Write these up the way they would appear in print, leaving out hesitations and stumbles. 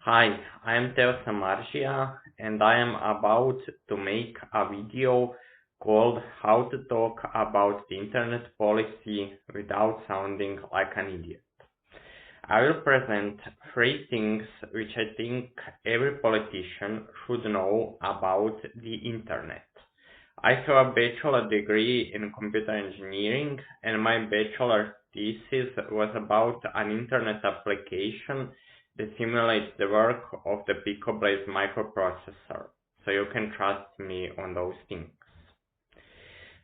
Hi, I am Teo Samarjia and I am about to make a video called How to Talk About the Internet Policy Without Sounding Like an Idiot. I will present three things which I think every politician should know about the Internet. I have a bachelor degree in computer engineering and my bachelor thesis was about an Internet application that simulates the work of the PicoBlaze microprocessor, so you can trust me on those things.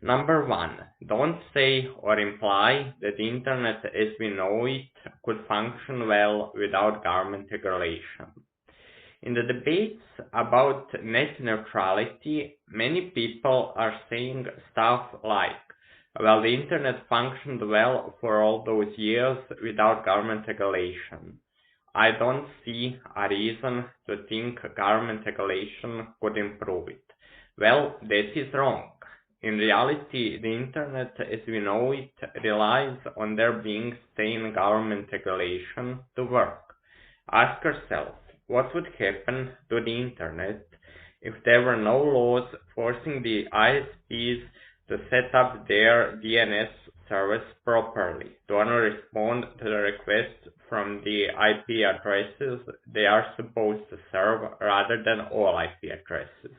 Number one, don't say or imply that the internet as we know it could function well without government regulation. In the debates about net neutrality, many people are saying stuff like, well, the internet functioned well for all those years without government regulation. I don't see a reason to think government regulation could improve it. Well, that is wrong. In reality, the internet as we know it relies on there being sane government regulation to work. Ask yourself, what would happen to the internet if there were no laws forcing the ISPs to set up their DNS service properly to only respond to the requests from the IP addresses they are supposed to serve rather than all IP addresses?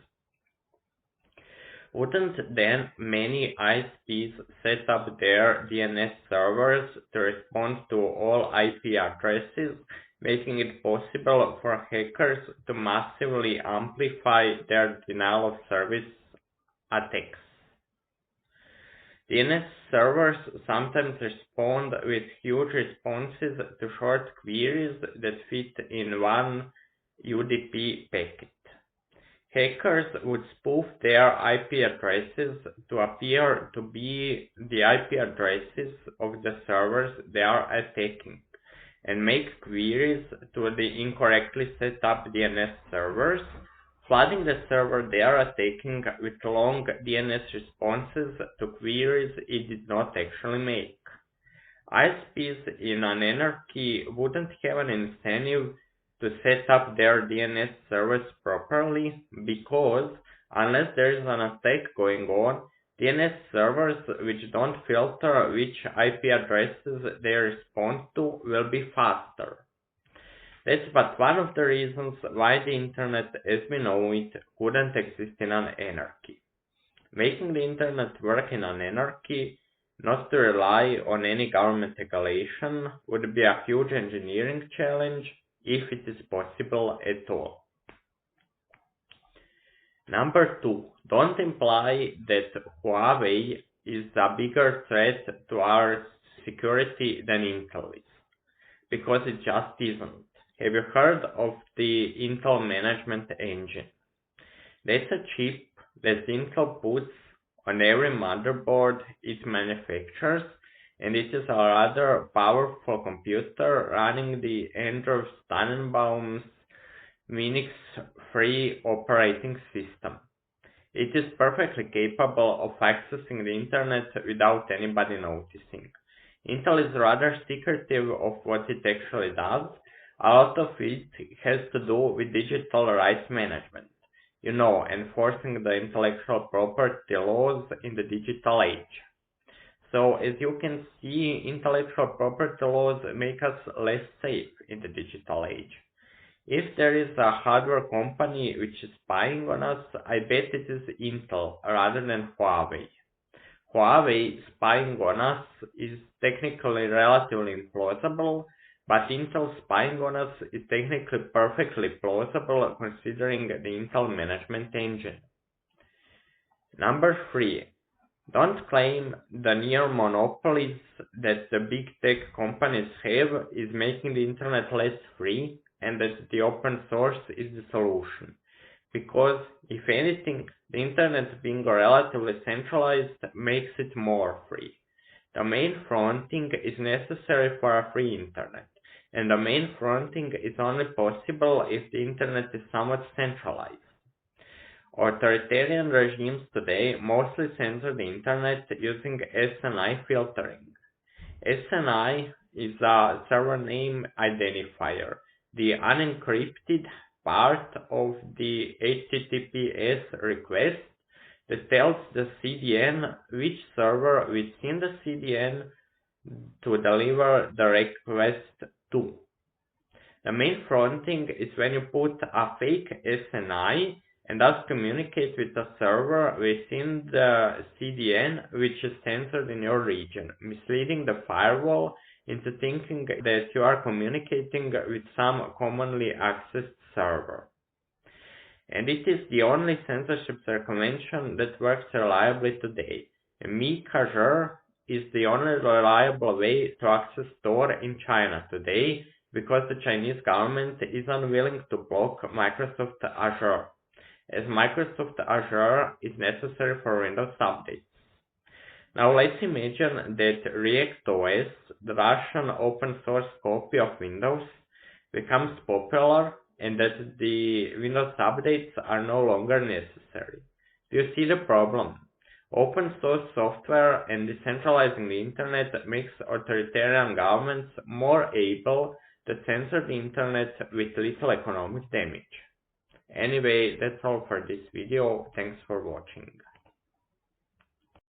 Wouldn't then many ISPs set up their DNS servers to respond to all IP addresses, making it possible for hackers to massively amplify their denial of service attacks? DNS servers sometimes respond with huge responses to short queries that fit in one UDP packet. Hackers would spoof their IP addresses to appear to be the IP addresses of the servers they are attacking, and make queries to the incorrectly set up DNS servers, flooding the server they are attacking with long DNS responses to queries it did not actually make. ISPs in an anarchy wouldn't have an incentive to set up their DNS servers properly because unless there is an attack going on, DNS servers which don't filter which IP addresses they respond to will be faster. That's but one of the reasons why the internet as we know it couldn't exist in an anarchy. Making the internet work in an anarchy, not to rely on any government regulation, would be a huge engineering challenge if it is possible at all. Number two, don't imply that Huawei is a bigger threat to our security than Intel is, because it just isn't. Have you heard of the Intel Management Engine? That's a chip that Intel puts on every motherboard it manufactures, and it is a rather powerful computer running the Andrew Tannenbaum's Minix free operating system. It is perfectly capable of accessing the internet without anybody noticing. Intel is rather secretive of what it actually does. A lot of it has to do with digital rights management. Enforcing the intellectual property laws in the digital age. So, as you can see, intellectual property laws make us less safe in the digital age. If there is a hardware company which is spying on us, I bet it is Intel rather than Huawei. Huawei spying on us is technically relatively implausible, but Intel spying on us is technically perfectly plausible considering the Intel Management Engine. Number three, don't claim the near monopolies that the big tech companies have is making the internet less free and that the open source is the solution. Because, if anything, the internet being relatively centralized makes it more free. Domain fronting is necessary for a free internet, and domain fronting is only possible if the internet is somewhat centralized. Authoritarian regimes today mostly censor the internet using SNI filtering. SNI is a server name identifier, the unencrypted part of the HTTPS request that tells the CDN which server within the CDN to deliver the request to. The main fronting is when you put a fake SNI and thus communicate with a server within the CDN which is censored in your region, misleading the firewall into thinking that you are communicating with some commonly accessed server. And it is the only censorship circumvention that works reliably today. Mi-Kazher is the only reliable way to access Tor in China today because the Chinese government is unwilling to block Microsoft Azure, as Microsoft Azure is necessary for Windows updates. Now let's imagine that ReactOS, the Russian open source copy of Windows, becomes popular and that the Windows updates are no longer necessary. Do you see the problem? Open source software and decentralizing the internet makes authoritarian governments more able to censor the internet with little economic damage. Anyway, that's all for this video. Thanks for watching.